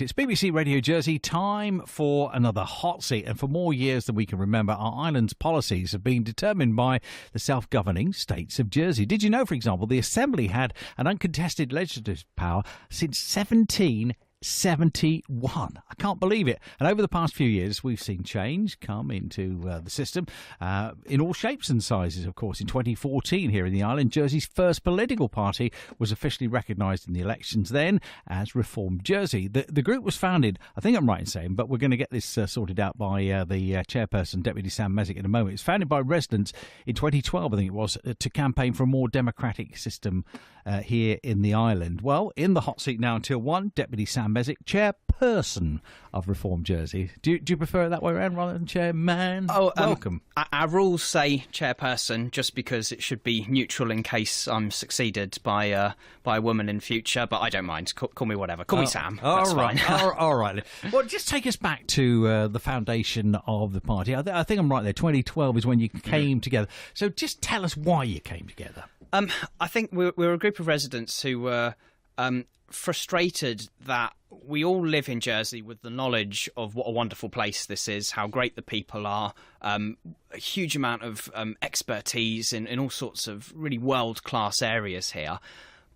Correct. It's BBC Radio Jersey. Time for another hot seat. And for more years than we can remember, our island's policies have been determined by the self-governing states of Jersey. Did you know, for example, the Assembly had an uncontested legislative power since 1771. I can't believe it. And over the past few years, we've seen change come into the system in all shapes and sizes, of course. In 2014, here in the island, Jersey's first political party was officially recognised in the elections then as Reform Jersey. The group was founded, I think I'm right in saying, but we're going to get this sorted out by the chairperson, Deputy Sam Mézec, in a moment. It's founded by residents in 2012, I think it was, to campaign for a more democratic system here in the island. Well, in the hot seat now until 1, Deputy Sam Mézec, chairperson of Reform Jersey. Do you prefer it that way around rather than chairman? Oh, welcome. Our rules say chairperson just because it should be neutral in case I'm succeeded by a woman in future, but I don't mind. Call me whatever. Call me Sam. That's right. fine. all right. Well, just take us back to the foundation of the party. I think I'm right there. 2012 is when you came together. So just tell us why you came together. I think we're a group of residents who were frustrated that we all live in Jersey with the knowledge of what a wonderful place this is, how great the people are, a huge amount of expertise in all sorts of really world-class areas here.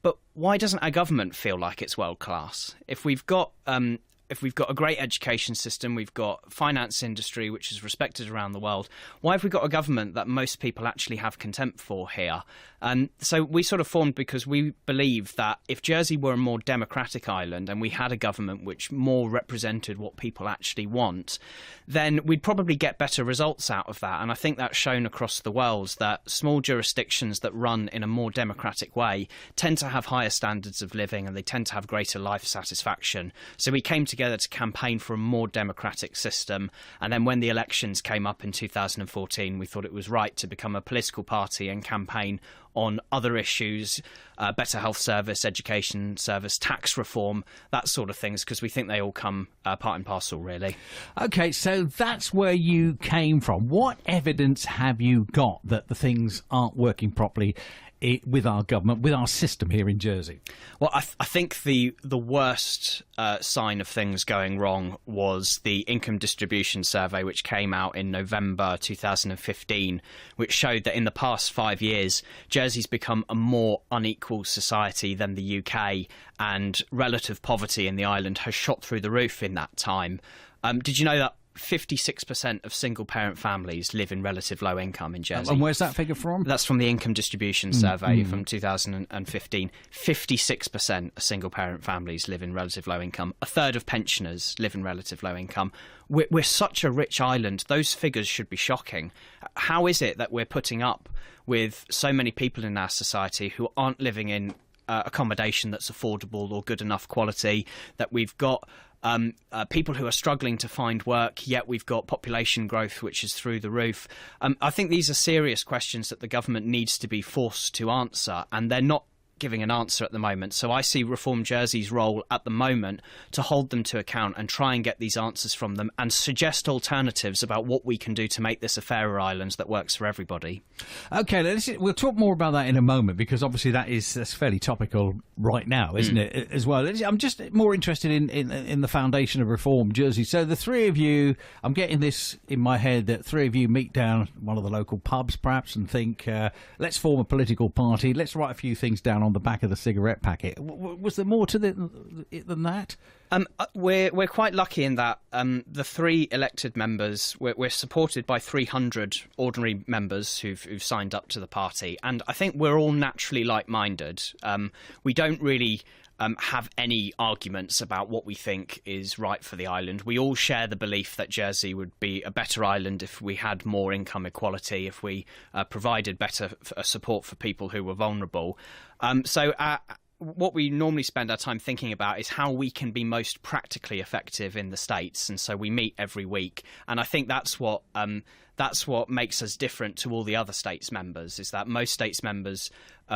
But why doesn't our government feel like it's world-class? If we've got a great education system, we've got finance industry which is respected around the world, why have we got a government that most people actually have contempt for here? So we sort of formed because we believe that if Jersey were a more democratic island and we had a government which more represented what people actually want, then we'd probably get better results out of that. And I think that's shown across the world that small jurisdictions that run in a more democratic way tend to have higher standards of living and they tend to have greater life satisfaction. So we came together to campaign for a more democratic system. And then when the elections came up in 2014, we thought it was right to become a political party and campaign on other issues, better health service, education service, tax reform, that sort of things, because we think they all come part and parcel, really. OK, so that's where you came from. What evidence have you got that the things aren't working properly with our government, with our system here in Jersey? Well, I think the worst sign of things going wrong was the income distribution survey, which came out in November 2015, which showed that in the past 5 years, Jersey's become a more unequal society than the UK, and relative poverty in the island has shot through the roof in that time. Did you know that 56% of single-parent families live in relative low income in Jersey? And where's that figure from? That's from the Income Distribution Survey from 2015. 56% of single-parent families live in relative low income. A third of pensioners live in relative low income. We're such a rich island. Those figures should be shocking. How is it that we're putting up with so many people in our society who aren't living in accommodation that's affordable or good enough quality, that we've got people who are struggling to find work, yet we've got population growth which is through the roof? I think these are serious questions that the government needs to be forced to answer, and they're not giving an answer at the moment. So I see Reform Jersey's role at the moment to hold them to account and try and get these answers from them and suggest alternatives about what we can do to make this a fairer island that works for everybody. OK, we'll talk more about that in a moment, because obviously that's fairly topical right now, isn't it, as well? I'm just more interested in the foundation of Reform Jersey. So the three of you, I'm getting this in my head, that three of you meet down one of the local pubs perhaps and think, let's form a political party, let's write a few things down on the back of the cigarette packet. Was there more to it than that? We're quite lucky in that the three elected members, we're supported by 300 ordinary members who've signed up to the party, and I think we're all naturally like-minded. We don't really have any arguments about what we think is right for the island. We all share the belief that Jersey would be a better island if we had more income equality, if we provided better support for people who were vulnerable. What we normally spend our time thinking about is how we can be most practically effective in the States. And so we meet every week. And I think that's what that's what makes us different to all the other states members, is that most states members,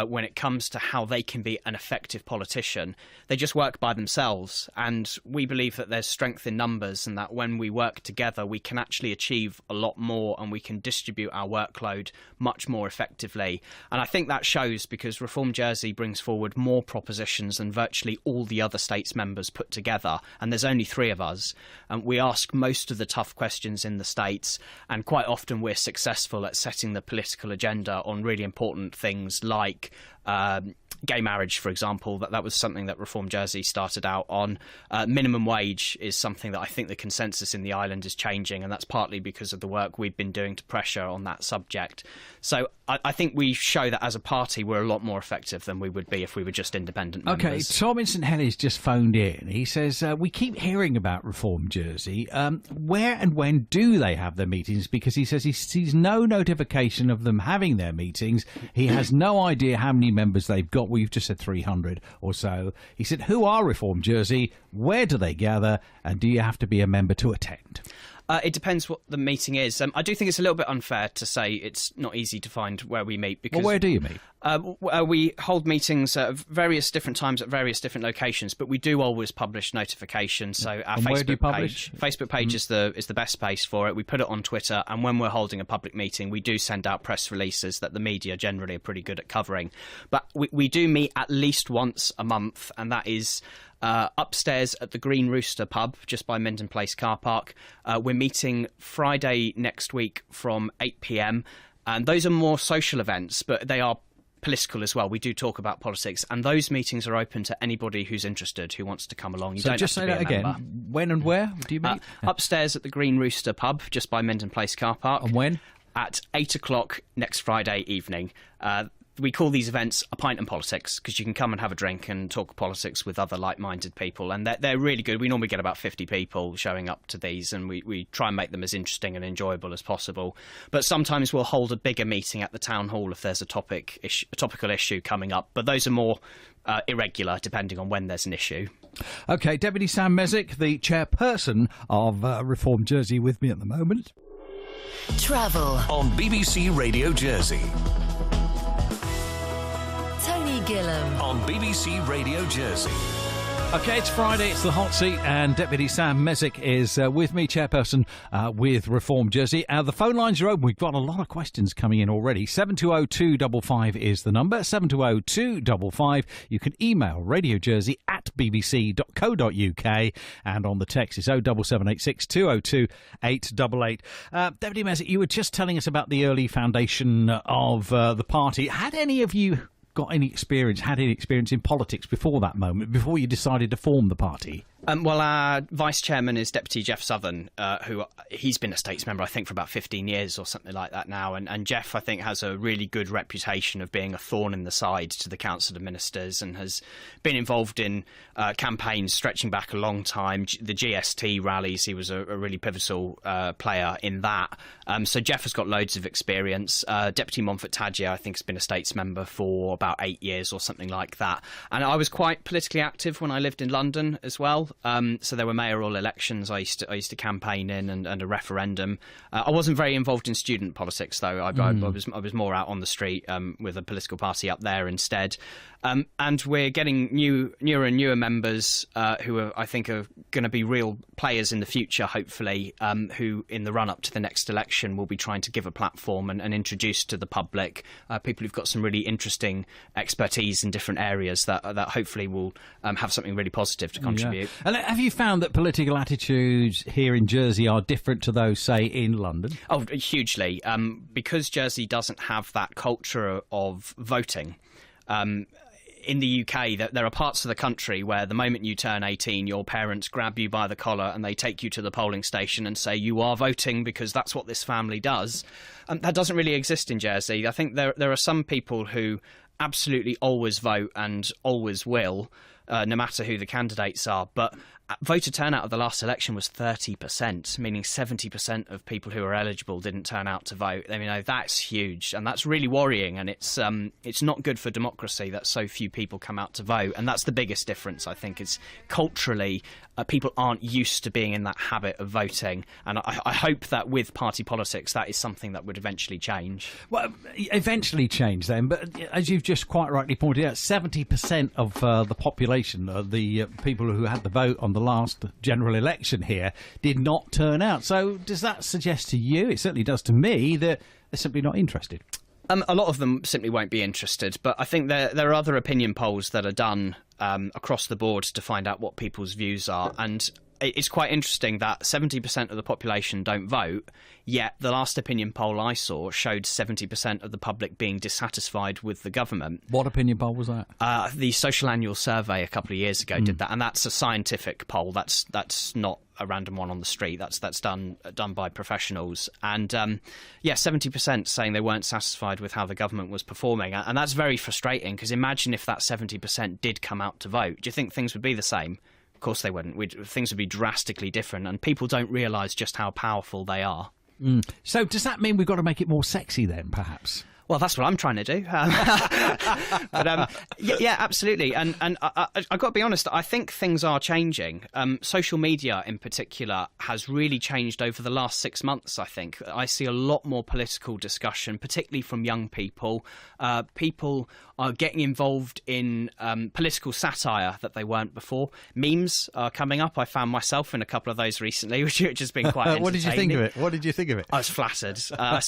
when it comes to how they can be an effective politician, they just work by themselves. And we believe that there's strength in numbers, and that when we work together, we can actually achieve a lot more, and we can distribute our workload much more effectively. And I think that shows, because Reform Jersey brings forward more propositions than virtually all the other states members put together. And there's only 3 of us. And we ask most of the tough questions in the states, and quite often we're successful at setting the political agenda on really important things like gay marriage, for example. That was something that Reform Jersey started out on. Minimum wage is something that I think the consensus in the island is changing, and that's partly because of the work we've been doing to pressure on that subject. So I think we show that as a party we're a lot more effective than we would be if we were just independent members. OK, Tom in St Helens just phoned in. He says, we keep hearing about Reform Jersey. Where and when do they have their meetings? Because he says he sees no notification of them having their meetings. He has no idea how many members they've got. We've just said 300 or so. He said, who are Reform Jersey? Where do they gather? And do you have to be a member to attend? It depends what the meeting is. I do think it's a little bit unfair to say it's not easy to find where we meet. Because, well, where do you meet? We hold meetings at various different times at various different locations, but we do always publish notifications. So our Facebook page is the best space for it. We put it on Twitter, and when we're holding a public meeting, we do send out press releases that the media generally are pretty good at covering. But we do meet at least once a month, and that is upstairs at the Green Rooster pub, just by Minden Place car park. We're meeting Friday next week from 8 p.m, and those are more social events, but they are political as well. We do talk about politics, and those meetings are open to anybody who's interested, who wants to come along. You so don't just have to say be that a again. member. When and where do you meet? Upstairs at the Green Rooster pub, just by Minden Place car park. And when? At 8 o'clock next Friday evening. We call these events A Pint and Politics, because you can come and have a drink and talk politics with other like-minded people, and they're really good. We normally get about 50 people showing up to these, and we try and make them as interesting and enjoyable as possible. But sometimes we'll hold a bigger meeting at the town hall if there's a topical issue coming up, but those are more irregular, depending on when there's an issue. OK, Deputy Sam Mézec, the chairperson of Reform Jersey, with me at the moment. Travel on BBC Radio Jersey. Tony Gillam on BBC Radio Jersey. OK, it's Friday, it's the hot seat, and Deputy Sam Mézec is with me, chairperson with Reform Jersey. The phone lines are open. We've got a lot of questions coming in already. 720-255 is the number, 720-255. You can email radiojersey@bbc.co.uk, and on the text it's 07786 202 888. Deputy Mézec, you were just telling us about the early foundation of the party. Had any of you had any experience in politics before that moment, before you decided to form the party? Well, our vice chairman is Deputy Jeff Southern, who he's been a states member, I think, for about 15 years or something like that now. And Jeff, I think, has a really good reputation of being a thorn in the side to the Council of Ministers, and has been involved in campaigns stretching back a long time. The GST rallies, he was a really pivotal player in that. So Jeff has got loads of experience. Deputy Montfort Tadger, I think, has been a states member for about 8 years or something like that. And I was quite politically active when I lived in London as well. So there were mayoral elections I used to campaign in, and a referendum. I wasn't very involved in student politics, though. I was more out on the street with a political party up there instead. And we're getting newer and newer members who I think are going to be real players in the future, hopefully, who in the run-up to the next election will be trying to give a platform and introduce to the public people who've got some really interesting expertise in different areas that hopefully will have something really positive to contribute. Yeah. And have you found that political attitudes here in Jersey are different to those, say, in London? Oh, hugely. Because Jersey doesn't have that culture of voting. In the UK, there are parts of the country where the moment you turn 18, your parents grab you by the collar and they take you to the polling station and say you are voting because that's what this family does. And that doesn't really exist in Jersey. I think there are some people who absolutely always vote and always will, no matter who the candidates are. But voter turnout of the last election was 30%, meaning 70% of people who were eligible didn't turn out to vote. I mean, that's huge, and that's really worrying, and it's not good for democracy that so few people come out to vote, and that's the biggest difference, I think. It's culturally, people aren't used to being in that habit of voting, and I hope that with party politics, that is something that would eventually change. Well, eventually change then, but as you've just quite rightly pointed out, 70% of the population, the people who had the vote on the last general election here, did not turn out. So does that suggest to you, it certainly does to me, that they're simply not interested? A lot of them simply won't be interested, but I think there are other opinion polls that are done across the board to find out what people's views are, and it's quite interesting that 70% of the population don't vote, yet the last opinion poll I saw showed 70% of the public being dissatisfied with the government. What opinion poll was that? The Social Annual Survey a couple of years ago did that, and that's a scientific poll. That's not a random one on the street. That's done by professionals. And 70% saying they weren't satisfied with how the government was performing, and that's very frustrating, because imagine if that 70% did come out to vote. Do you think things would be the same? Of course they wouldn't. Things would be drastically different, and people don't realise just how powerful they are. So does that mean we've got to make it more sexy then, perhaps? Well, that's what I'm trying to do. But yeah, absolutely. And I've got to be honest, I think things are changing. Social media in particular has really changed over the last 6 months, I think. I see a lot more political discussion, particularly from young people. People are getting involved in political satire that they weren't before. Memes are coming up. I found myself in a couple of those recently, which has been quite entertaining. What did you think of it? I was flattered.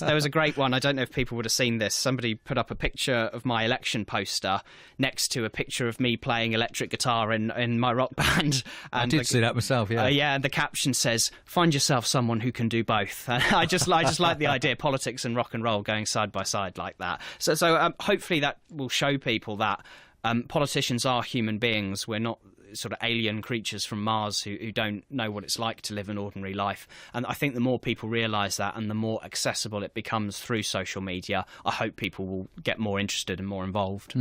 There was a great one. I don't know if people would have seen this. Somebody put up a picture of my election poster next to a picture of me playing electric guitar in my rock band. And I did see that myself, yeah. And the caption says, "Find yourself someone who can do both." And I just like the idea, politics and rock and roll going side by side like that. So hopefully that will show people that politicians are human beings. We're not sort of alien creatures from Mars who don't know what it's like to live an ordinary life. And I think the more people realise that, and the more accessible it becomes through social media, I hope people will get more interested and more involved.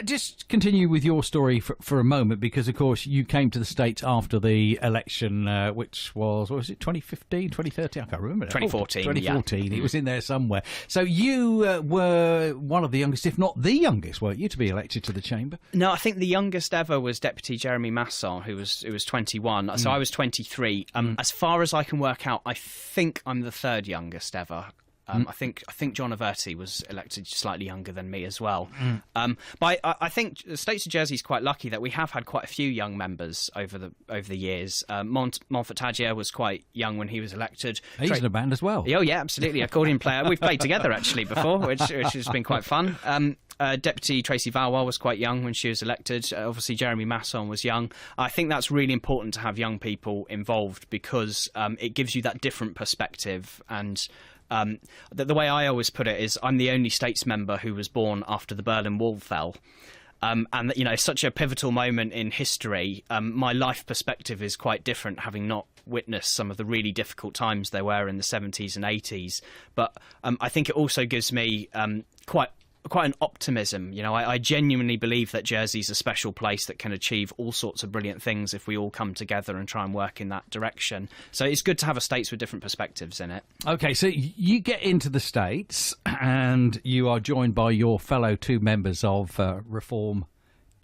Just continue with your story for a moment, because of course you came to the States after the election, which was, what was it, 2015, 2013? I can't remember. 2014, 2014, yeah. It was in there somewhere. So you were one of the youngest, if not the youngest, weren't you, to be elected to the chamber? No, I think the youngest ever was Deputy Jeremy Masson, who was 21. So I was 23. As far as I can work out, I think I'm the third youngest ever. I think John Averty was elected slightly younger than me as well. But I think the States of Jersey is quite lucky that we have had quite a few young members over the years. Montfort Tadger was quite young when he was elected. He's in a band as well. Oh yeah, absolutely, accordion player. We've played together actually before, which has been quite fun. Deputy Tracy Valois was quite young when she was elected. Obviously, Jeremy Masson was young. I think that's really important to have young people involved, because it gives you that different perspective. And the way I always put it is, I'm the only States member who was born after the Berlin Wall fell. And, such a pivotal moment in history, my life perspective is quite different, having not witnessed some of the really difficult times there were in the 70s and 80s. But I think it also gives me quite an optimism. I genuinely believe that Jersey's a special place that can achieve all sorts of brilliant things if we all come together and try and work in that direction. So it's good to have a States with different perspectives in it. OK, so you get into the States and you are joined by your fellow two members of Reform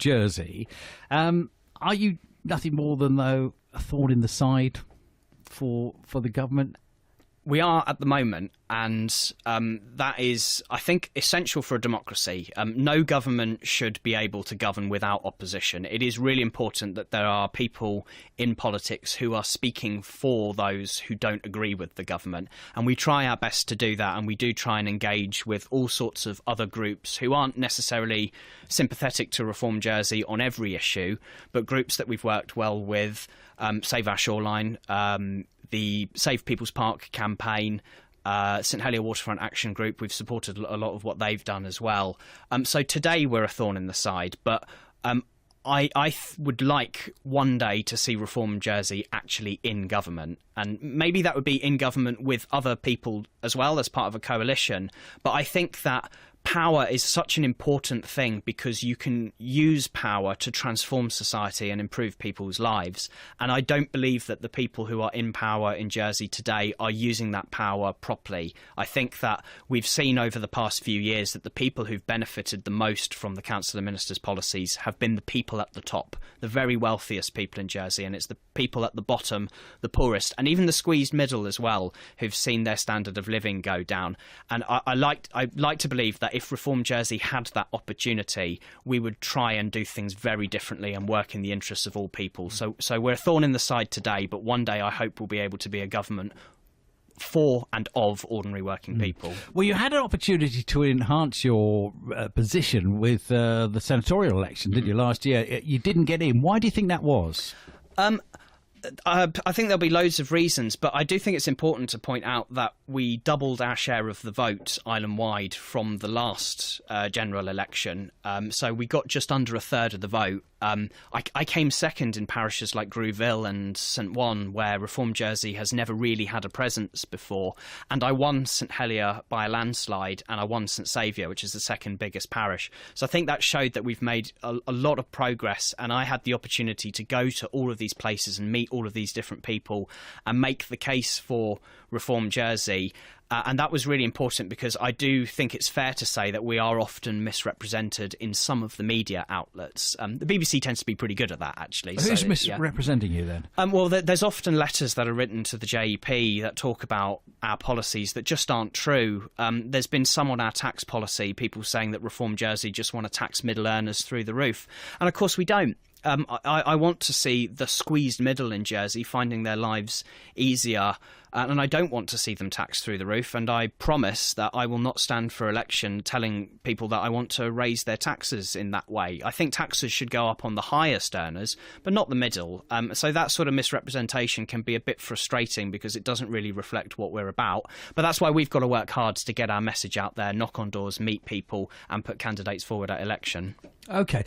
Jersey. Are you nothing more than, though, a thorn in the side for the government? We are at the moment, and that is, I think, essential for a democracy. No government should be able to govern without opposition. It is really important that there are people in politics who are speaking for those who don't agree with the government. And we try our best to do that, and we do try and engage with all sorts of other groups who aren't necessarily sympathetic to Reform Jersey on every issue, but groups that we've worked well with, Save Our Shoreline, the Save People's Park campaign, St Helier Waterfront Action Group. We've supported a lot of what they've done as well. So today we're a thorn in the side, but I would like one day to see Reform Jersey actually in government. And maybe that would be in government with other people as well as part of a coalition. But I think that power is such an important thing because you can use power to transform society and improve people's lives. And I don't believe that the people who are in power in Jersey today are using that power properly. I think that we've seen over the past few years that the people who've benefited the most from the Council of Ministers' policies have been the people at the top, the very wealthiest people in Jersey, and it's the people at the bottom, the poorest, and even the squeezed middle as well, who've seen their standard of living go down. And I like to believe that if Reform Jersey had that opportunity, we would try and do things very differently and work in the interests of all people. So we're a thorn in the side today, but one day I hope we'll be able to be a government for and of ordinary working people. Well, you had an opportunity to enhance your position with the senatorial election, didn't you, last year? You didn't get in. Why do you think that was? I think there'll be loads of reasons, but I do think it's important to point out that we doubled our share of the vote island-wide from the last general election. So we got just under a third of the vote. I came second in parishes like Grooville and St Juan, where Reform Jersey has never really had a presence before. And I won St Helier by a landslide, and I won St Saviour, which is the second biggest parish. So I think that showed that we've made a lot of progress, and I had the opportunity to go to all of these places and meet all of these different people and make the case for Reform Jersey. And that was really important because I do think it's fair to say that we are often misrepresented in some of the media outlets. The BBC tends to be pretty good at that, actually. Who's misrepresenting you then? Well, there's often letters that are written to the JEP that talk about our policies that just aren't true. There's been some on our tax policy, people saying that Reform Jersey just want to tax middle earners through the roof. And of course we don't. I want to see the squeezed middle in Jersey finding their lives easier, and I don't want to see them taxed through the roof. And I promise that I will not stand for election telling people that I want to raise their taxes in that way. I think taxes should go up on the highest earners, but not the middle. So that sort of misrepresentation can be a bit frustrating because it doesn't really reflect what we're about. But that's why we've got to work hard to get our message out there, knock on doors, meet people, and put candidates forward at election. OK.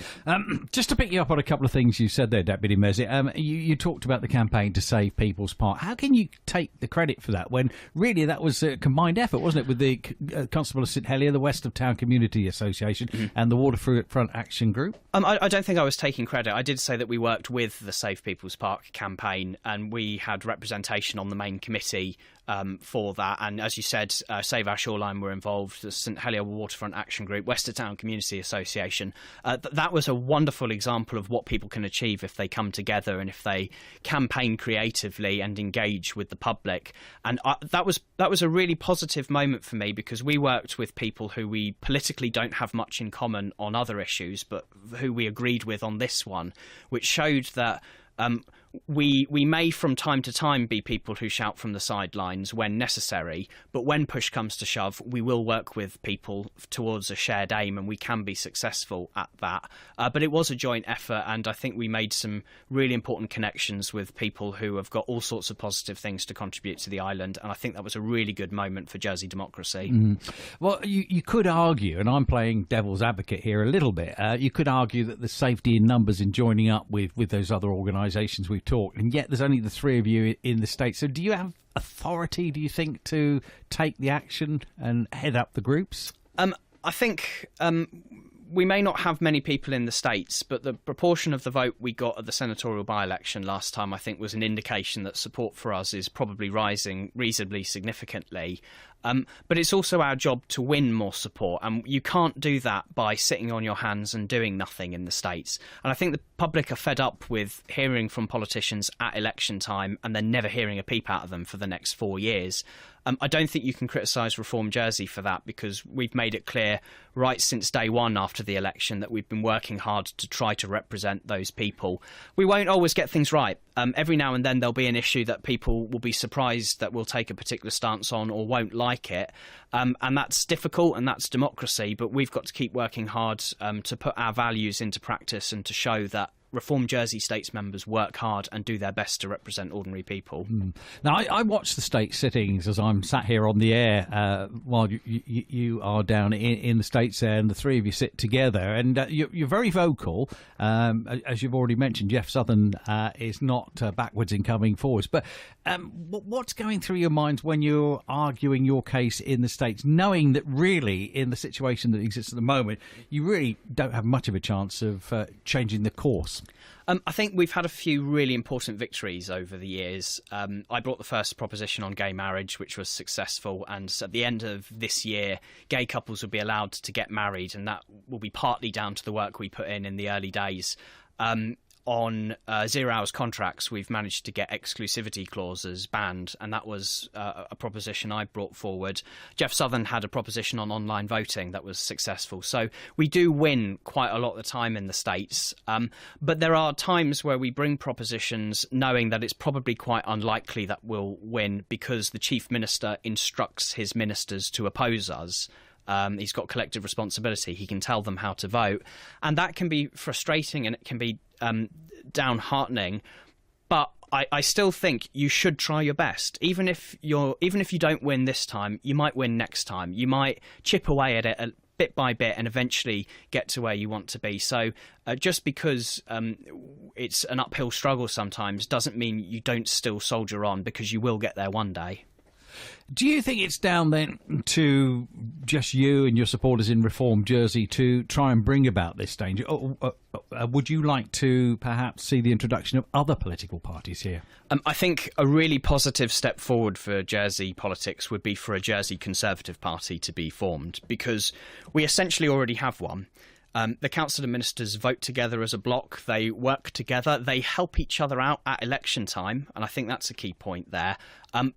Just to pick you up on a couple of things you said there, Deputy Mézec, you talked about the campaign to save people's part. How can you take the credit for that when really that was a combined effort, wasn't it, with the Constable of St Helier, the West of Town Community Association and the Waterfront Action Group? I don't think I was taking credit. I did say that we worked with the Save People's Park campaign and we had representation on the main committee for that. And as you said, Save Our Shoreline were involved, the St Helier Waterfront Action Group, West of Town Community Association. That was a wonderful example of what people can achieve if they come together and if they campaign creatively and engage with the public. And that was a really positive moment for me because we worked with people who we politically don't have much in common on other issues, but who we agreed with on this one, which showed that we may from time to time be people who shout from the sidelines when necessary, but when push comes to shove, we will work with people towards a shared aim and we can be successful at that. But it was a joint effort and I think we made some really important connections with people who have got all sorts of positive things to contribute to the island, and I think that was a really good moment for Jersey democracy. Well, you could argue, and I'm playing devil's advocate here a little bit, you could argue that the safety in numbers in joining up with those other organisations we've talked, and yet there's only the three of you in the state. So do you have authority, do you think, to take the action and head up the groups? I think we may not have many people in the States, but the proportion of the vote we got at the senatorial by-election last time, I think, was an indication that support for us is probably rising reasonably significantly. But it's also our job to win more support, and you can't do that by sitting on your hands and doing nothing in the States. And I think the public are fed up with hearing from politicians at election time and then never hearing a peep out of them for the next 4 years. I don't think you can criticise Reform Jersey for that because we've made it clear right since day one after the election that we've been working hard to try to represent those people. We won't always get things right. Every now and then there'll be an issue that people will be surprised that we'll take a particular stance on or won't like it. And that's difficult and that's democracy, but we've got to keep working hard to put our values into practice and to show that Reform Jersey States members work hard and do their best to represent ordinary people. Now, I watch the state sittings as I'm sat here on the air while you are down in the States there, and the three of you sit together, and you're very vocal. As you've already mentioned, Jeff Southern is not backwards in coming forwards. But what's going through your minds when you're arguing your case in the States, knowing that really, in the situation that exists at the moment, you really don't have much of a chance of changing the course? I think we've had a few really important victories over the years. I brought the first proposition on gay marriage, which was successful, and at the end of this year, gay couples will be allowed to get married, and that will be partly down to the work we put in the early days. On 0 hours contracts, we've managed to get exclusivity clauses banned, and that was a proposition I brought forward. Jeff Southern had a proposition on online voting that was successful. So we do win quite a lot of the time in the States, but there are times where we bring propositions knowing that it's probably quite unlikely that we'll win because the Chief Minister instructs his ministers to oppose us. He's got collective responsibility. He can tell them how to vote. And that can be frustrating and it can be downheartening. But I still think you should try your best. Even if you don't win this time, you might win next time. You might chip away at it bit by bit and eventually get to where you want to be. So just because it's an uphill struggle sometimes doesn't mean you don't still soldier on, because you will get there one day. Do you think it's down then to just you and your supporters in Reform Jersey to try and bring about this change? Or would you like to perhaps see the introduction of other political parties here? I think a really positive step forward for Jersey politics would be for a Jersey Conservative Party to be formed, because we essentially already have one. The council of ministers vote together as a bloc. They work together. They help each other out at election time, and I think that's a key point there.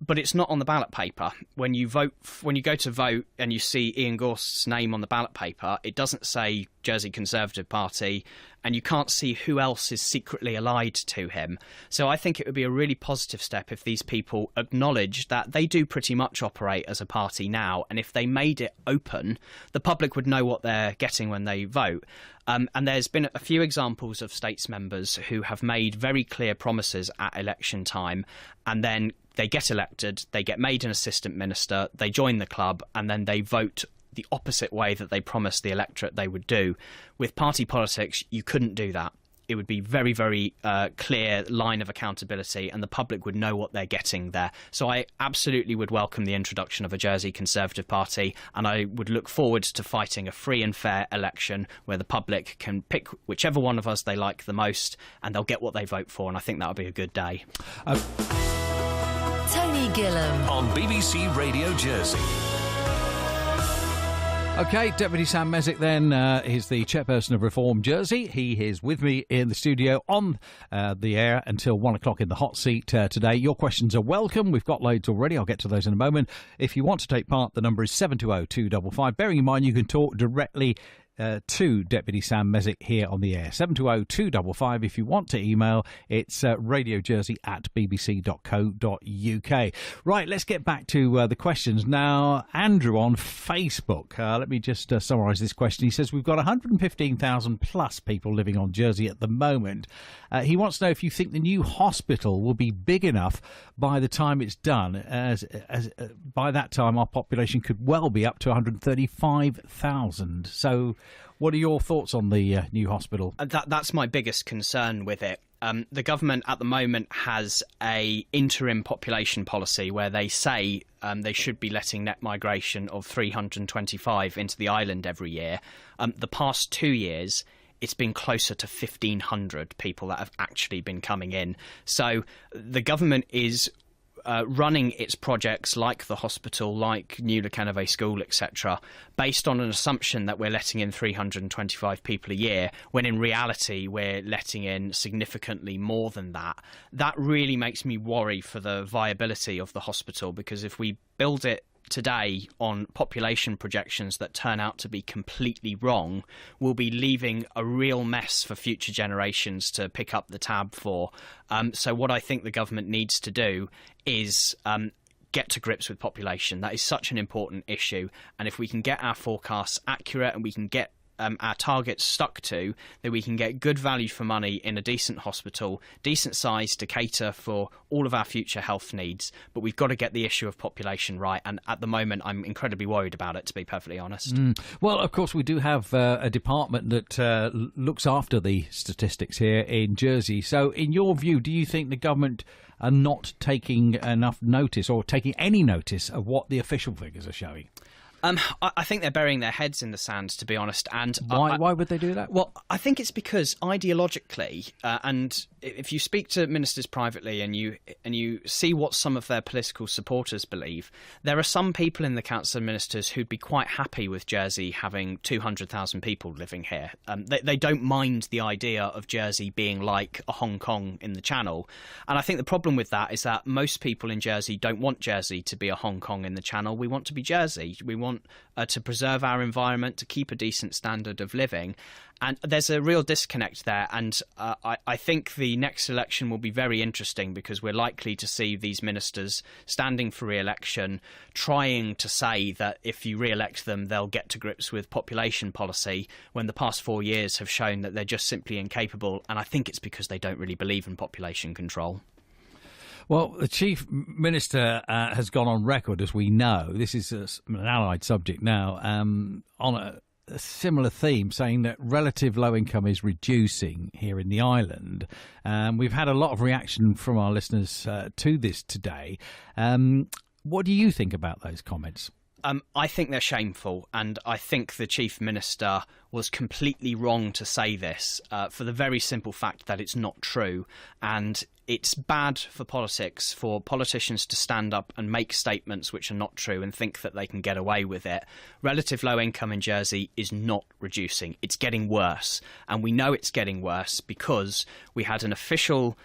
But it's not on the ballot paper. When you go to vote and you see Ian Gorst's name on the ballot paper, it doesn't say Jersey Conservative Party, and you can't see who else is secretly allied to him. So I think it would be a really positive step if these people acknowledge that they do pretty much operate as a party now, and if they made it open, the public would know what they're getting when they vote. And there's been a few examples of states members who have made very clear promises at election time, and then they get elected, they get made an assistant minister, they join the club, and then they vote the opposite way that they promised the electorate they would do. With party politics, you couldn't do that. It would be very, very clear line of accountability, and the public would know what they're getting there. So I absolutely would welcome the introduction of a Jersey Conservative Party, and I would look forward to fighting a free and fair election where the public can pick whichever one of us they like the most, and they'll get what they vote for, and I think that would be a good day. Tony Gillam on BBC Radio Jersey. OK, Deputy Sam Mézec then is the chairperson of Reform Jersey. He is with me in the studio on the air until 1 o'clock in the hot seat today. Your questions are welcome. We've got loads already. I'll get to those in a moment. If you want to take part, the number is 720-255. Bearing in mind, you can talk directly to Deputy Sam Mézec here on the air. 720-255. If you want to email, it's radiojersey@bbc.co.uk. Right, let's get back to the questions. Now, Andrew on Facebook. Let me just summarise this question. He says, we've got 115,000 plus people living on Jersey at the moment. He wants to know if you think the new hospital will be big enough by the time it's done, as by that time our population could well be up to 135,000. So what are your thoughts on the new hospital? That's my biggest concern with it. The government at the moment has a interim population policy where they say they should be letting net migration of 325 into the island every year. The past 2 years, it's been closer to 1,500 people that have actually been coming in. So the government is running its projects like the hospital, like New Llanelwedd School, etc., based on an assumption that we're letting in 325 people a year, when in reality we're letting in significantly more than that. That really makes me worry for the viability of the hospital, because if we build it today on population projections that turn out to be completely wrong, we'll be leaving a real mess for future generations to pick up the tab for. So what I think the government needs to do is get to grips with population. That is such an important issue, and if we can get our forecasts accurate and we can get our targets stuck to, that we can get good value for money in a decent hospital, decent size to cater for all of our future health needs. But we've got to get the issue of population right. And at the moment, I'm incredibly worried about it, to be perfectly honest. Well, of course, we do have a department that looks after the statistics here in Jersey. So in your view, do you think the government are not taking enough notice or taking any notice of what the official figures are showing? I think they're burying their heads in the sand, to be honest. And why would they do that? Well, I think it's because ideologically, and if you speak to ministers privately and you see what some of their political supporters believe, there are some people in the Council of Ministers who'd be quite happy with Jersey having 200,000 people living here. They don't mind the idea of Jersey being like a Hong Kong in the Channel. And I think the problem with that is that most people in Jersey don't want Jersey to be a Hong Kong in the Channel. We want to be Jersey. We want to preserve our environment, to keep a decent standard of living. And there's a real disconnect there. And I think the next election will be very interesting because we're likely to see these ministers standing for re-election, trying to say that if you re-elect them, they'll get to grips with population policy, when the past 4 years have shown that they're just simply incapable. And I think it's because they don't really believe in population control. Well, the Chief Minister has gone on record, as we know, this is an allied subject now, on a similar theme, saying that relative low income is reducing here in the island. We've had a lot of reaction from our listeners to this today. What do you think about those comments? I think they're shameful, and I think the Chief Minister was completely wrong to say this for the very simple fact that it's not true. And it's bad for politics for politicians to stand up and make statements which are not true and think that they can get away with it. Relative low income in Jersey is not reducing. It's getting worse. And we know it's getting worse because we had an official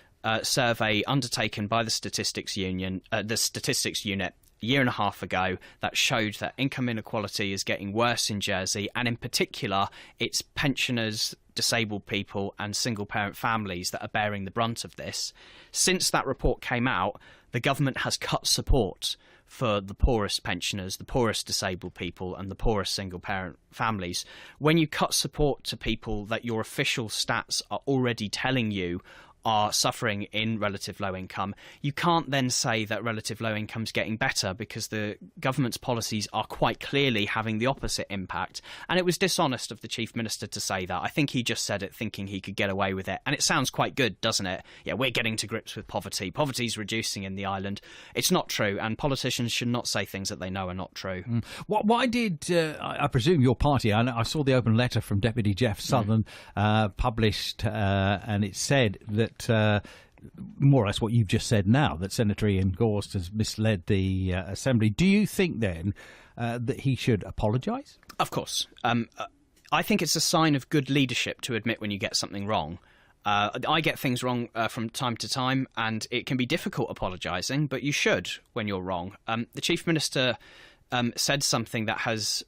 survey undertaken by the Statistics Unit a year and a half ago that showed that income inequality is getting worse in Jersey, and in particular it's pensioners, disabled people and single parent families that are bearing the brunt of this. Since that report came out, the government has cut support for the poorest pensioners, the poorest disabled people and the poorest single parent families. When you cut support to people that your official stats are already telling you are suffering in relative low income, you can't then say that relative low income is getting better, because the government's policies are quite clearly having the opposite impact. And it was dishonest of the Chief Minister to say that. I think he just said it thinking he could get away with it. And it sounds quite good, doesn't it? Yeah, we're getting to grips with poverty. Poverty's reducing in the island. It's not true, and politicians should not say things that they know are not true. Why did, I presume your party, I saw the open letter from Deputy Jeff Southern published, and it said that more or less what you've just said now, that Senator Ian Gorst has misled the Assembly. Do you think then that he should apologise? Of course. I think it's a sign of good leadership to admit when you get something wrong. I get things wrong from time to time, and it can be difficult apologising, but you should when you're wrong. The Chief Minister said something that has...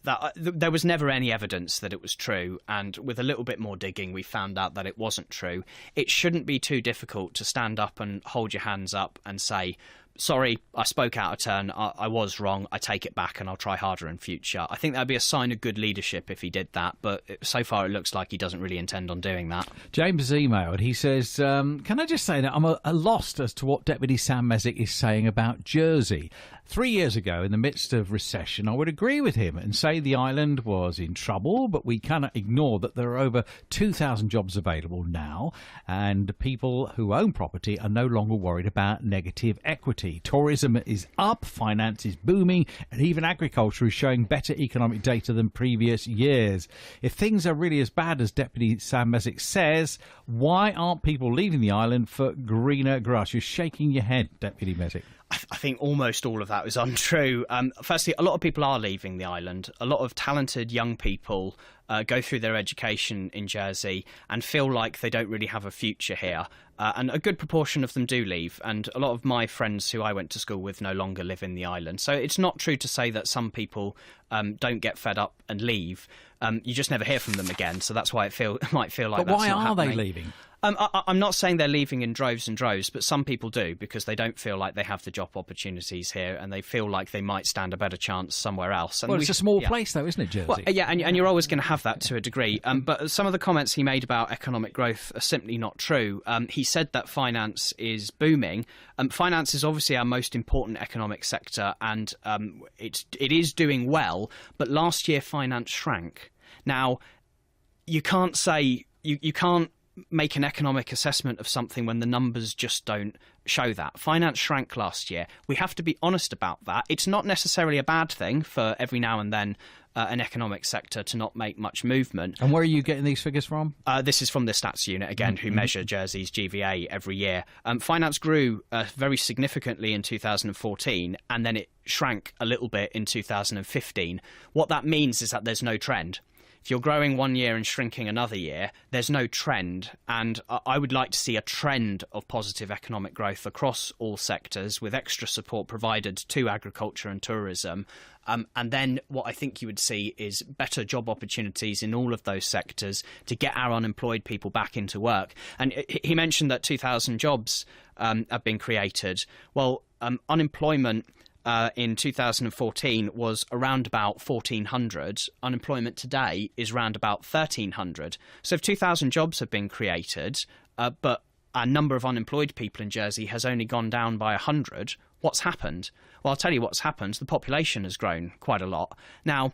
there was never any evidence that it was true, and with a little bit more digging we found out that it wasn't true. It shouldn't be too difficult to stand up and hold your hands up and say, sorry, I spoke out of turn, I was wrong, I take it back and I'll try harder in future. I think that would be a sign of good leadership if he did that, but so far it looks like he doesn't really intend on doing that. James has emailed. He says, can I just say that I'm lost as to what Deputy Sam Mézec is saying about Jersey. 3 years ago, in the midst of recession, I would agree with him and say the island was in trouble, but we cannot ignore that there are over 2,000 jobs available now, and people who own property are no longer worried about negative equity. Tourism is up, finance is booming, and even agriculture is showing better economic data than previous years. If things are really as bad as Deputy Sam Mézec says, why aren't people leaving the island for greener grass? You're shaking your head, Deputy Mézec. I think almost all of that is untrue. Firstly, a lot of people are leaving the island. A lot of talented young people go through their education in Jersey and feel like they don't really have a future here. And a good proportion of them do leave. And a lot of my friends who I went to school with no longer live in the island. So it's not true to say that some people don't get fed up and leave. You just never hear from them again. So that's why it might feel like that's not happening. But why are they leaving? I'm not saying they're leaving in droves and droves, but some people do because they don't feel like they have the job opportunities here and they feel like they might stand a better chance somewhere else. And well, it's a small place, though, isn't it, Jersey? Well, yeah, and you're always going to have that to a degree. But some of the comments he made about economic growth are simply not true. He said that finance is booming. Finance is obviously our most important economic sector, and it is doing well. But last year, finance shrank. Now, you can't say you can't make an economic assessment of something when the numbers just don't show that. Finance shrank last year. We have to be honest about that. It's not necessarily a bad thing for every now and then an economic sector to not make much movement. And where are you getting these figures from? This is from the stats unit, again, who measure Jersey's GVA every year. Finance grew very significantly in 2014, and then it shrank a little bit in 2015. What that means is that there's no trend. If you're growing one year and shrinking another year, there's no trend. And I would like to see a trend of positive economic growth across all sectors with extra support provided to agriculture and tourism. And then what I think you would see is better job opportunities in all of those sectors to get our unemployed people back into work. And he mentioned that 2,000 jobs have been created. Well, unemployment in 2014 was around about 1,400. Unemployment today is around about 1,300. So if 2,000 jobs have been created, but our number of unemployed people in Jersey has only gone down by 100, what's happened? Well, I'll tell you what's happened. The population has grown quite a lot. Now,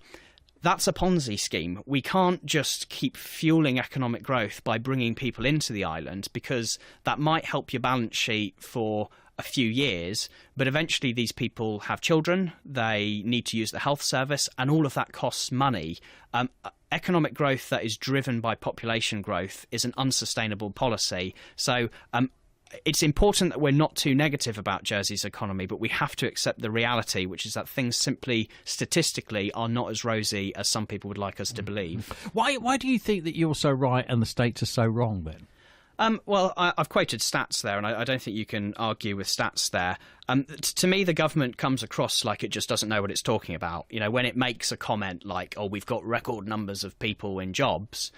that's a Ponzi scheme. We can't just keep fueling economic growth by bringing people into the island, because that might help your balance sheet for a few years, but eventually these people have children, they need to use the health service, and all of that costs money. Economic growth that is driven by population growth is an unsustainable policy. So it's important that we're not too negative about Jersey's economy, but we have to accept the reality, which is that things simply statistically are not as rosy as some people would like us to believe. Why do you think that you're so right and the states are so wrong then? Well, I've quoted stats there, and I don't think you can argue with stats there. To me, the government comes across like it just doesn't know what it's talking about. You know, when it makes a comment like, oh, we've got record numbers of people in jobs,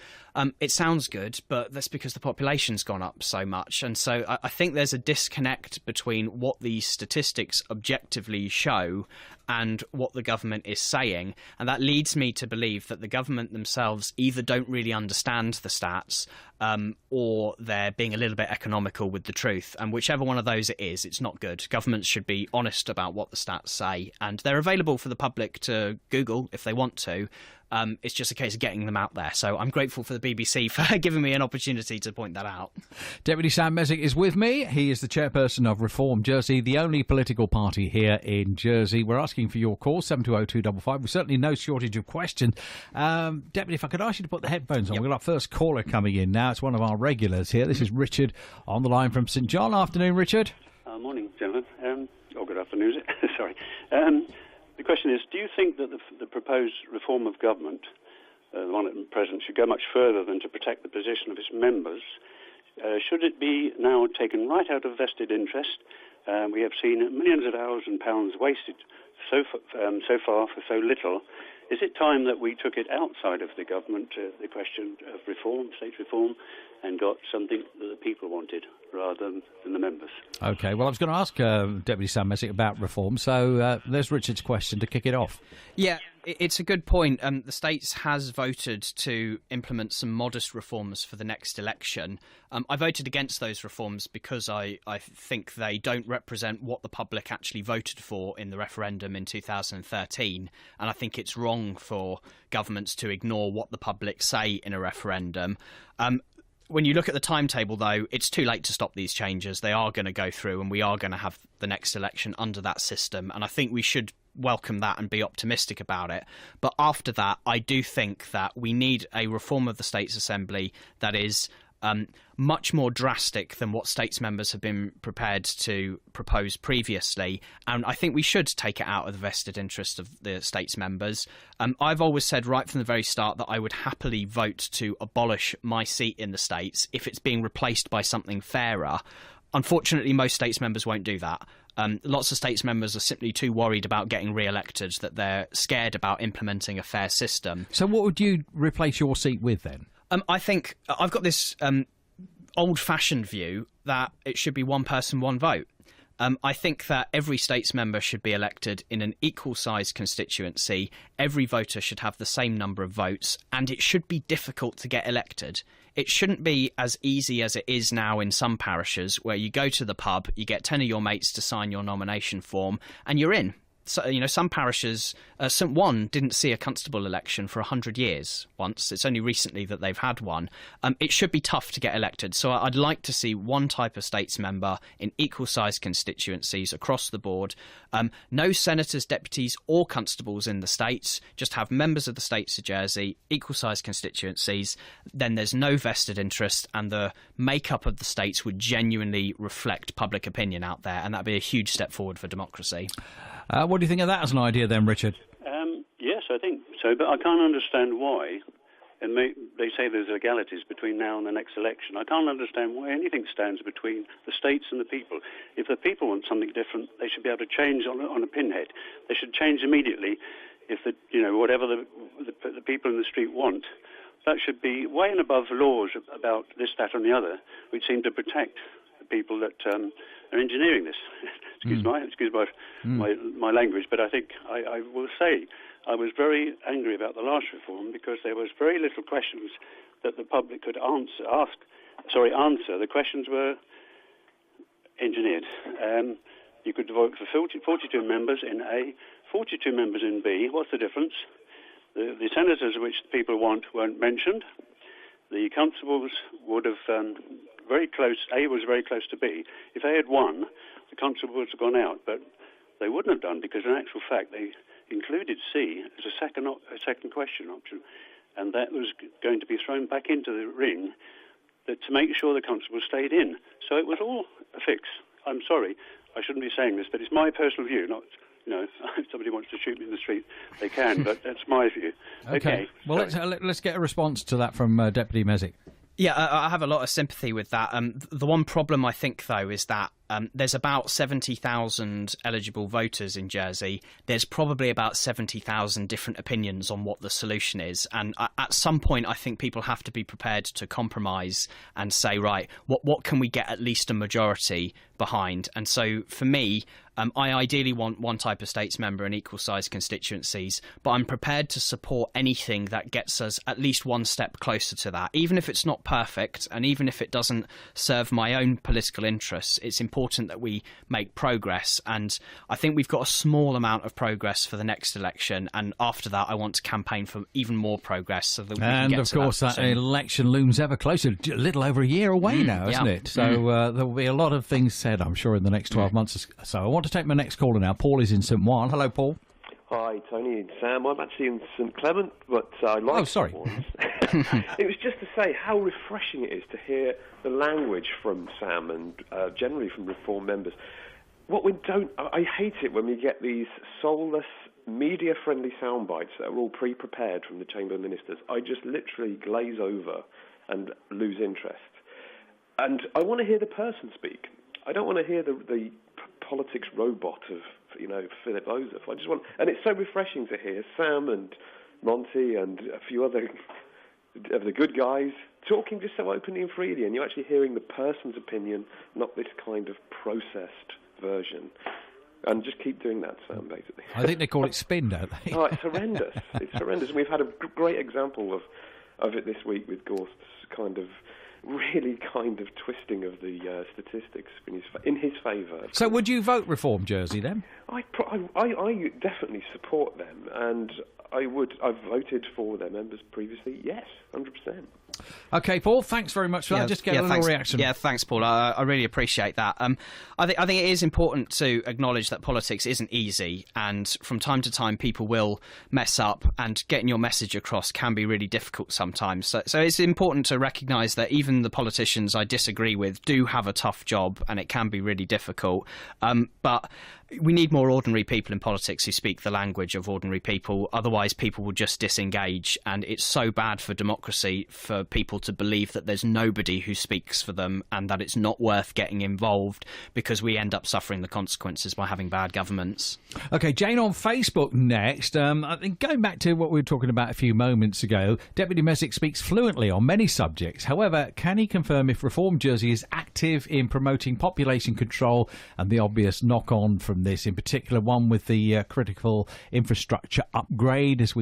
it sounds good, but that's because the population's gone up so much. And so I think there's a disconnect between what these statistics objectively show and what the government is saying. And that leads me to believe that the government themselves either don't really understand the stats or they're being a little bit economical with the truth. And whichever one of those it is, it's not good. Governments should be honest about what the stats say. And they're available for the public to Google if they want to. It's just a case of getting them out there. So I'm grateful for the BBC for giving me an opportunity to point that out. Deputy Sam Mézec is with me. He is the chairperson of Reform Jersey, the only political party here in Jersey. We're asking for your call, 720255. We've certainly no shortage of questions. Deputy, if I could ask you to put the headphones on. Yep. We've got our first caller coming in now. It's one of our regulars here. This is Richard on the line from St John. Afternoon, Richard. Morning, gentlemen. Or good afternoon, is it? Sorry. The question is, do you think that the proposed reform of government, the one at present, should go much further than to protect the position of its members? Should it be now taken right out of vested interest? We have seen millions of hours and pounds wasted so far for so little. Is it time that we took it outside of the government, the question of reform, state reform, and got something that the people wanted rather than the members? OK, well, I was going to ask Deputy Sam Mézec about reform, so there's Richard's question to kick it off. Yeah, it's a good point. The States has voted to implement some modest reforms for the next election. I voted against those reforms because I think they don't represent what the public actually voted for in the referendum in 2013. And I think it's wrong for governments to ignore what the public say in a referendum. When you look at the timetable, though, it's too late to stop these changes. They are going to go through, and we are going to have the next election under that system. And I think we should welcome that and be optimistic about it. But after that, I do think that we need a reform of the States Assembly that is much more drastic than what states members have been prepared to propose previously. And I think we should take it out of the vested interest of the states members. I've always said right from the very start that I would happily vote to abolish my seat in the States if it's being replaced by something fairer. Unfortunately, most states members won't do that. Lots of states members are simply too worried about getting re-elected that they're scared about implementing a fair system. So what would you replace your seat with then? I think I've got this old-fashioned view that it should be one person, one vote. I think that every states member should be elected in an equal-sized constituency. Every voter should have the same number of votes, and it should be difficult to get elected. It shouldn't be as easy as it is now in some parishes, where you go to the pub, you get 10 of your mates to sign your nomination form, and you're in. So, some parishes, St One didn't see a constable election for 100 years once. It's only recently that they've had one. It should be tough to get elected. So I'd like to see one type of states member in equal-sized constituencies across the board. No senators, deputies or constables in the states. Just have members of the states of Jersey, equal-sized constituencies. Then there's no vested interest, and the makeup of the states would genuinely reflect public opinion out there, and that'd be a huge step forward for democracy. What do you think of that as an idea then, Richard? Yes, I think so, but I can't understand why. And they say there's legalities between now and the next election. I can't understand why anything stands between the states and the people. If the people want something different, they should be able to change on a pinhead. They should change immediately if whatever the people in the street want. That should be way and above laws about this, that, and the other, which seem to protect the people that are engineering this. Excuse my language, but I think I will say I was very angry about the last reform because there was very little questions that the public could answer. The questions were engineered. You could vote for 42 members in A, 42 members in B. What's the difference? The senators which people want weren't mentioned. The constables would have very close. A was very close to B. If A had won, the constables would have gone out, but they wouldn't have done because, in actual fact, they included C as a second question option, and that was going to be thrown back into the ring to make sure the constables stayed in. So it was all a fix. I'm sorry, I shouldn't be saying this, but it's my personal view. Not, if somebody wants to shoot me in the street, they can, but that's my view. Okay. Well, let's get a response to that from Deputy Mézec. Yeah, I have a lot of sympathy with that. The one problem I think, though, is that there's about 70,000 eligible voters in Jersey. There's probably about 70,000 different opinions on what the solution is. And at some point, I think people have to be prepared to compromise and say, right, what can we get at least a majority behind? And so for me, I ideally want one type of states member in equal-sized constituencies, but I'm prepared to support anything that gets us at least one step closer to that. Even if it's not perfect, and even if it doesn't serve my own political interests, it's important that we make progress. And I think we've got a small amount of progress for the next election, and after that I want to campaign for even more progress so that we can get to that election looms ever closer. A little over a year away now, isn't it? So there will be a lot of things said, I'm sure, in the next 12 months. So I want to take my next caller now. Paul is in St One. Hello, Paul. Hi, Tony and Sam. I'm actually in St Clement, but I like. Oh, sorry. It was just to say how refreshing it is to hear the language from Sam and generally from Reform members. I hate it when we get these soulless, media-friendly sound bites that are all pre-prepared from the Chamber of Ministers. I just literally glaze over and lose interest. And I want to hear the person speak. I don't want to hear the politics robot of Philip Joseph. And it's so refreshing to hear Sam and Monty and a few other of the good guys talking just so openly and freely, and you're actually hearing the person's opinion, not this kind of processed version. And just keep doing that, Sam, basically. I think they call it spin, don't they? Oh, it's horrendous. It's horrendous. And we've had a great example of it this week with Gorst's really twisting of the statistics in his favour. So would you vote Reform Jersey then? I definitely support them, and I've voted for their members previously. Yes, 100%. Okay, Paul, thanks very much for that. Just get a little reaction. Yeah, thanks, Paul. I really appreciate that. I think it is important to acknowledge that politics isn't easy, and from time to time people will mess up, and getting your message across can be really difficult sometimes. So it's important to recognise that even the politicians I disagree with do have a tough job, and it can be really difficult. But we need more ordinary people in politics who speak the language of ordinary people. Otherwise, people will just disengage. And it's so bad for democracy for people to believe that there's nobody who speaks for them and that it's not worth getting involved, because we end up suffering the consequences by having bad governments. OK, Jane on Facebook next. I think going back to what we were talking about a few moments ago, Deputy Mézec speaks fluently on many subjects. However, can he confirm if Reform Jersey is active in promoting population control and the obvious knock-on from this, in particular one with the critical infrastructure upgrade as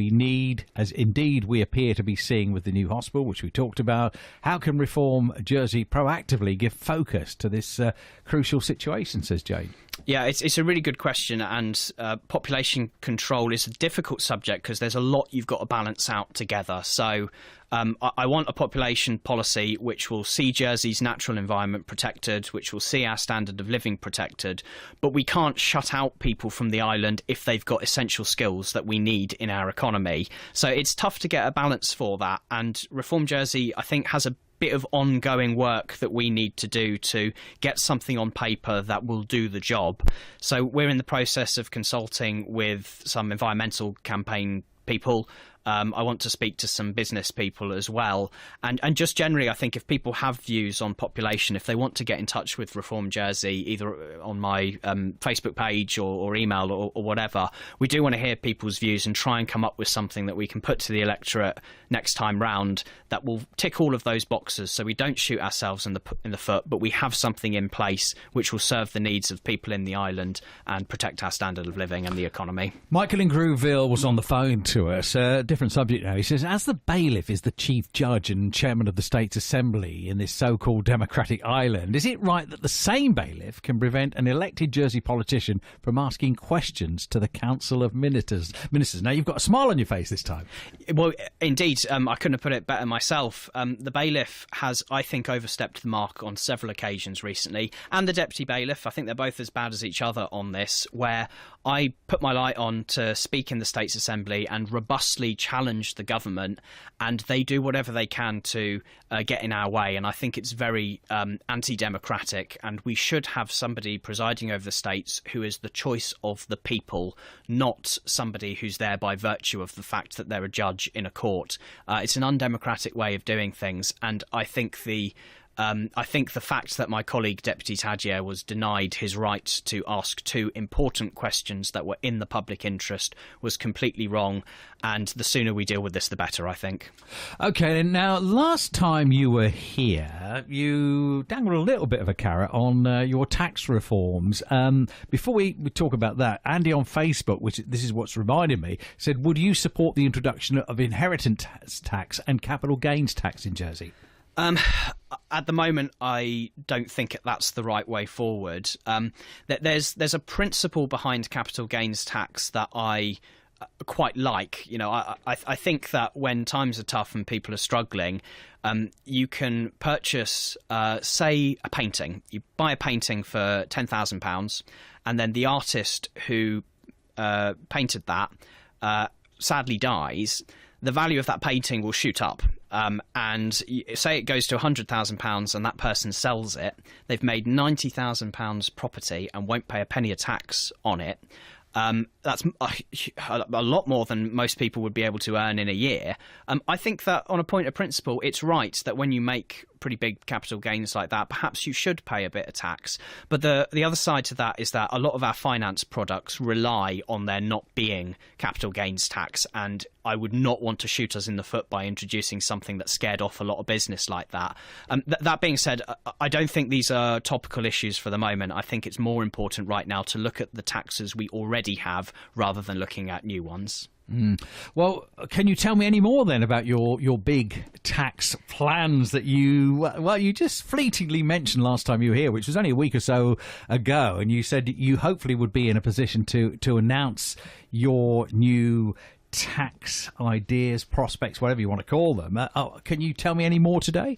indeed we appear to be seeing with the new hospital, which we talked about? How can Reform Jersey proactively give focus to this crucial situation, says Jane? Yeah, it's a really good question, and population control is a difficult subject because there's a lot you've got to balance out together. So I want a population policy which will see Jersey's natural environment protected, which will see our standard of living protected, but we can't shut out people from the island if they've got essential skills that we need in our economy. So it's tough to get a balance for that, and Reform Jersey, I think, has a bit of ongoing work that we need to do to get something on paper that will do the job. So we're in the process of consulting with some environmental campaign people. I want to speak to some business people as well. And just generally, I think if people have views on population, if they want to get in touch with Reform Jersey, either on my Facebook page or email or whatever, we do want to hear people's views and try and come up with something that we can put to the electorate next time round that will tick all of those boxes, so we don't shoot ourselves in the foot, but we have something in place which will serve the needs of people in the island and protect our standard of living and the economy. Michael in Grooville was on the phone to us. Different subject now. He says, as the bailiff is the chief judge and chairman of the State's Assembly in this so-called democratic island, is it right that the same bailiff can prevent an elected Jersey politician from asking questions to the Council of Ministers? Now, you've got a smile on your face this time. Well, indeed, I couldn't have put it better myself. The bailiff has, I think, overstepped the mark on several occasions recently, and the deputy bailiff. I think they're both as bad as each other on this, where I put my light on to speak in the State's Assembly and robustly challenge the government, and they do whatever they can to get in our way. And I think it's very anti-democratic, and we should have somebody presiding over the states who is the choice of the people, not somebody who's there by virtue of the fact that they're a judge in a court. It's an undemocratic way of doing things, and I think the fact that my colleague Deputy Tadjer was denied his right to ask two important questions that were in the public interest was completely wrong, and the sooner we deal with this, the better, I think. OK, now, last time you were here, you dangled a little bit of a carrot on your tax reforms. Before we talk about that, Andy on Facebook, which this is what's reminded me, said, would you support the introduction of inheritance tax and capital gains tax in Jersey? At the moment, I don't think that's the right way forward. There's a principle behind capital gains tax that I quite like. You know, I think that when times are tough and people are struggling, you can purchase, say, a painting. You buy a painting for £10,000, and then the artist who painted that sadly dies. The value of that painting will shoot up. And say it goes to £100,000 and that person sells it, they've made £90,000 property and won't pay a penny of tax on it. That's a lot more than most people would be able to earn in a year. I think that on a point of principle, it's right that when you make pretty big capital gains like that, perhaps you should pay a bit of tax. But the other side to that is that a lot of our finance products rely on there not being capital gains tax, and I would not want to shoot us in the foot by introducing something that scared off a lot of business like that. That being said, I don't think these are topical issues for the moment. I think it's more important right now to look at the taxes we already have rather than looking at new ones. Well, can you tell me any more then about your big tax plans that you just fleetingly mentioned last time you were here, which was only a week or so ago, and you said you hopefully would be in a position to announce your new tax ideas, prospects, whatever you want to call them. Can you tell me any more today?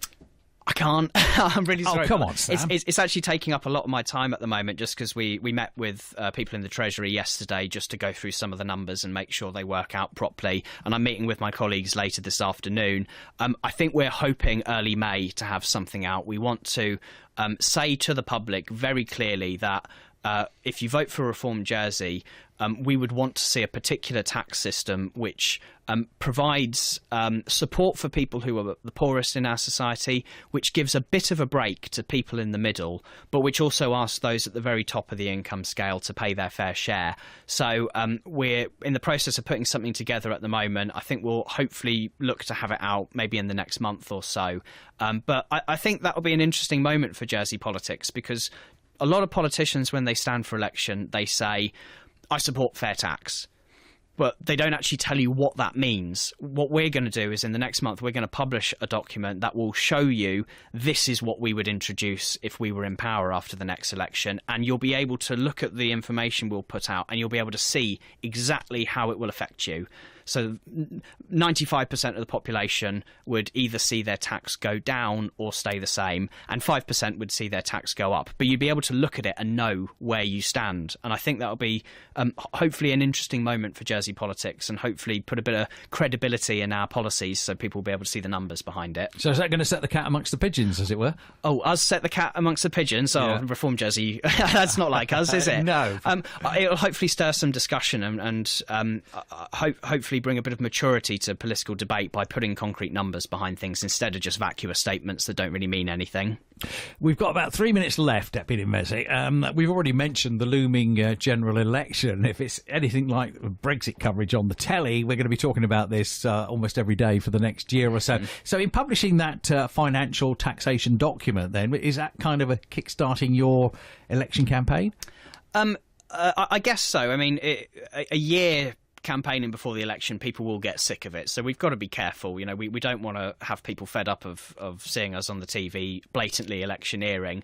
I can't. I'm really sorry. Oh, come on, Sam. It's actually taking up a lot of my time at the moment, just because we met with people in the Treasury yesterday just to go through some of the numbers and make sure they work out properly. And I'm meeting with my colleagues later this afternoon. I think we're hoping early May to have something out. We want to say to the public very clearly that if you vote for Reform Jersey, we would want to see a particular tax system which provides support for people who are the poorest in our society, which gives a bit of a break to people in the middle, but which also asks those at the very top of the income scale to pay their fair share. So we're in the process of putting something together at the moment. I think we'll hopefully look to have it out maybe in the next month or so. But I think that will be an interesting moment for Jersey politics, because a lot of politicians, when they stand for election, they say, I support fair tax. But they don't actually tell you what that means. What we're going to do is in the next month, we're going to publish a document that will show you this is what we would introduce if we were in power after the next election. And you'll be able to look at the information we'll put out and you'll be able to see exactly how it will affect you. So 95% of the population would either see their tax go down or stay the same, and 5% would see their tax go up. But you'd be able to look at it and know where you stand. And I think that'll be hopefully an interesting moment for Jersey politics, and hopefully put a bit of credibility in our policies so people will be able to see the numbers behind it. So is that going to set the cat amongst the pigeons, as it were? Oh, us set the cat amongst the pigeons? Oh, yeah. Reform Jersey. That's not like us, is it? No. It'll hopefully stir some discussion and hopefully bring a bit of maturity to political debate by putting concrete numbers behind things instead of just vacuous statements that don't really mean anything. We've got about 3 minutes left, Deputy Mézec. We've already mentioned the looming general election. If it's anything like Brexit coverage on the telly, we're going to be talking about this almost every day for the next year or so. So in publishing that financial taxation document, then, is that kind of a kickstarting your election campaign? I guess so. I mean, a year campaigning before the election, people will get sick of it. So we've got to be careful. You know, we don't want to have people fed up of seeing us on the TV blatantly electioneering.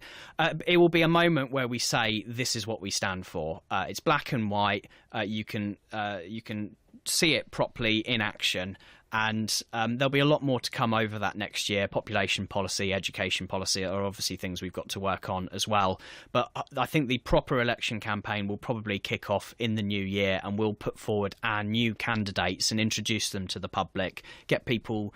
It will be a moment where we say, this is what we stand for. It's black and white. You can see it properly in action. And there'll be a lot more to come over that next year. Population policy, education policy are obviously things we've got to work on as well. But I think the proper election campaign will probably kick off in the new year, and we'll put forward our new candidates and introduce them to the public, get people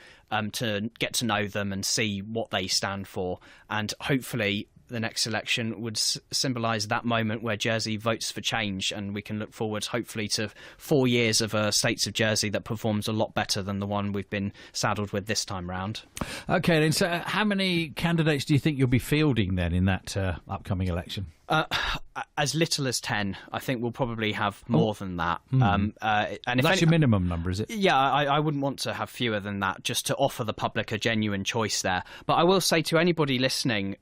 to get to know them and see what they stand for. And hopefully the next election would symbolise that moment where Jersey votes for change, and we can look forward hopefully to 4 years of States of Jersey that performs a lot better than the one we've been saddled with this time round. OK, then, so how many candidates do you think you'll be fielding then in that upcoming election? As little as 10. I think we'll probably have more than that. And that's your minimum number, is it? Yeah, I wouldn't want to have fewer than that, just to offer the public a genuine choice there. But I will say to anybody listening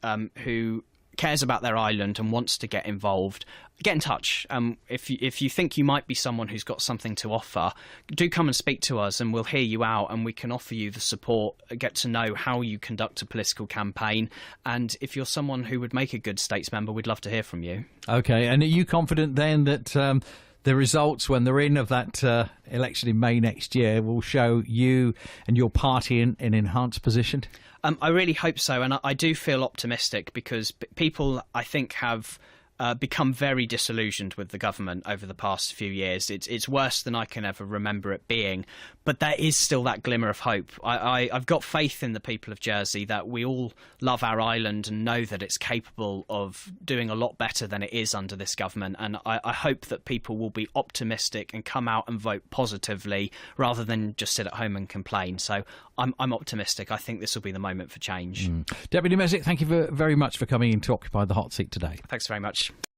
who cares about their island and wants to get involved, get in touch. If you think you might be someone who's got something to offer, do come and speak to us and we'll hear you out, and we can offer you the support, get to know how you conduct a political campaign. And if you're someone who would make a good States member, we'd love to hear from you. OK, and are you confident then that the results, when they're in, of that election in May next year will show you and your party in an enhanced position? I really hope so, and I do feel optimistic, because people, I think, have become very disillusioned with the government over the past few years. It's worse than I can ever remember it being, but there is still that glimmer of hope. I've got faith in the people of Jersey that we all love our island and know that it's capable of doing a lot better than it is under this government, and I hope that people will be optimistic and come out and vote positively rather than just sit at home and complain. So I'm optimistic. I think this will be the moment for change. Deputy Mézec, thank you very much for coming in to occupy the hot seat today. Thanks very much.